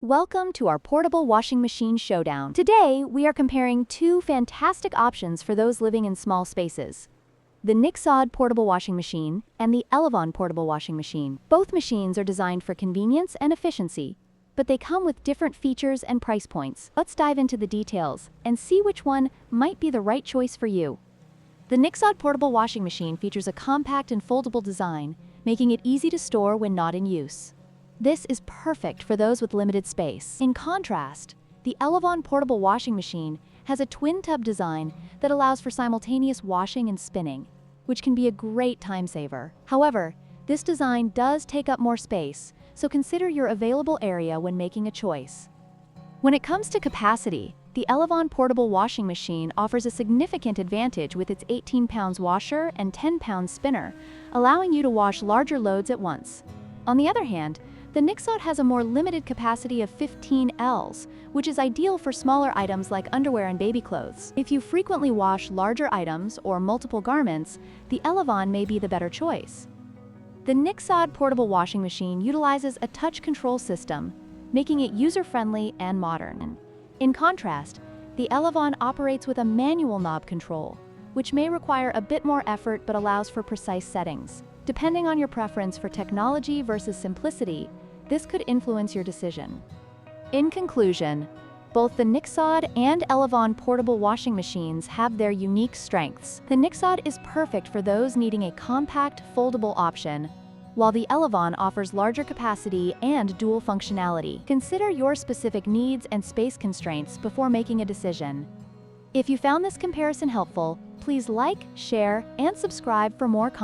Welcome to our portable washing machine showdown. Today, we are comparing two fantastic options for those living in small spaces: the Nixod portable washing machine and the Elevon portable washing machine. Both machines are designed for convenience and efficiency, but they come with different features and price points. Let's dive into the details and see which one might be the right choice for you. The Nixod portable washing machine features a compact and foldable design, making it easy to store when not in use. This is perfect for those with limited space. In contrast, the Elevon portable washing machine has a twin tub design that allows for simultaneous washing and spinning, which can be a great time saver. However, this design does take up more space, so consider your available area when making a choice. When it comes to capacity, the Elevon portable washing machine offers a significant advantage with its 18 pounds washer and 10 pounds spinner, allowing you to wash larger loads at once. On the other hand, the Nixod has a more limited capacity of 15 Ls, which is ideal for smaller items like underwear and baby clothes. If you frequently wash larger items or multiple garments, the Elevon may be the better choice. The Nixod portable washing machine utilizes a touch control system, making it user-friendly and modern. In contrast, the Elevon operates with a manual knob control, which may require a bit more effort but allows for precise settings. Depending on your preference for technology versus simplicity, this could influence your decision. In conclusion, both the Nixod and Elevon portable washing machines have their unique strengths. The Nixod is perfect for those needing a compact, foldable option, while the Elevon offers larger capacity and dual functionality. Consider your specific needs and space constraints before making a decision. If you found this comparison helpful, please like, share, and subscribe for more content.